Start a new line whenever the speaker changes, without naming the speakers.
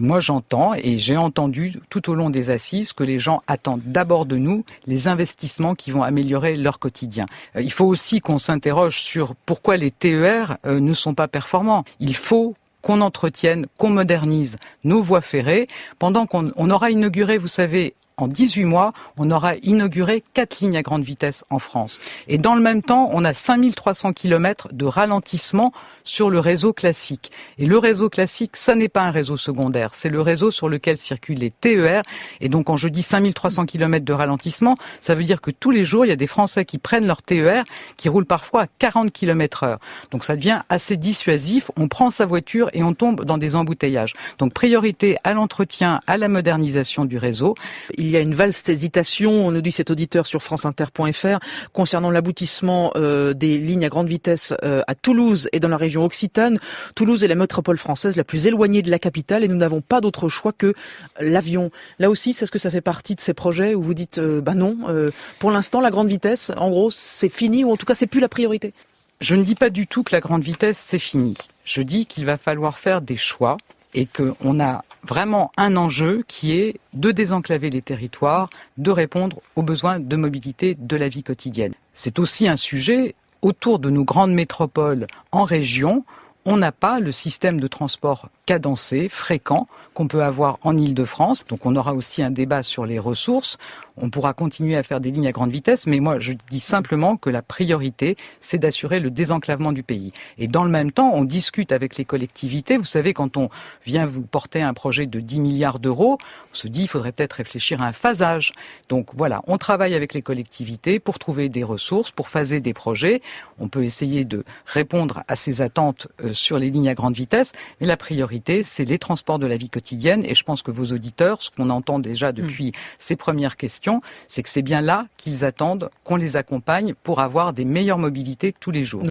Moi, j'entends et j'ai entendu tout au long des assises que les gens attendent d'abord de nous les investissements qui vont améliorer leur quotidien. Il faut aussi qu'on s'interroge sur pourquoi les TER ne sont pas performants. Il faut qu'on entretienne, qu'on modernise nos voies ferrées pendant qu'on aura inauguré, vous savez, en 18 mois, on aura inauguré 4 lignes à grande vitesse en France. Et dans le même temps, on a 5300 km de ralentissement sur le réseau classique. Et le réseau classique, ça n'est pas un réseau secondaire, c'est le réseau sur lequel circulent les TER. Et donc, quand je dis 5300 km de ralentissement, ça veut dire que tous les jours, il y a des Français qui prennent leur TER, qui roulent parfois à 40 km/h. Donc, ça devient assez dissuasif. On prend sa voiture et on tombe dans des embouteillages. Donc, priorité à l'entretien, à la modernisation du réseau.
Il y a une vaste hésitation, on nous dit cet auditeur sur franceinter.fr, concernant l'aboutissement des lignes à grande vitesse à Toulouse et dans la région occitane. Toulouse est la métropole française la plus éloignée de la capitale et nous n'avons pas d'autre choix que l'avion. Là aussi, est-ce que ça fait partie de ces projets où vous dites non, pour l'instant la grande vitesse, en gros, c'est fini ou en tout cas c'est plus la priorité?
Je ne dis pas du tout que la grande vitesse, c'est fini. Je dis qu'il va falloir faire des choix et qu'on a vraiment un enjeu qui est de désenclaver les territoires, de répondre aux besoins de mobilité de la vie quotidienne. C'est aussi un sujet autour de nos grandes métropoles en région. On n'a pas le système de transport cadencé, fréquent, qu'on peut avoir en Île-de-France. Donc on aura aussi un débat sur les ressources. On pourra continuer à faire des lignes à grande vitesse, mais moi je dis simplement que la priorité, c'est d'assurer le désenclavement du pays. Et dans le même temps, on discute avec les collectivités. Vous savez, quand on vient vous porter un projet de 10 milliards d'euros, on se dit il faudrait peut-être réfléchir à un phasage. Donc voilà, on travaille avec les collectivités pour trouver des ressources, pour phaser des projets. On peut essayer de répondre à ces attentes sur les lignes à grande vitesse, mais la priorité, c'est les transports de la vie quotidienne. Et je pense que vos auditeurs, ce qu'on entend déjà depuis ces premières questions, c'est que c'est bien là qu'ils attendent qu'on les accompagne pour avoir des meilleures mobilités tous les jours.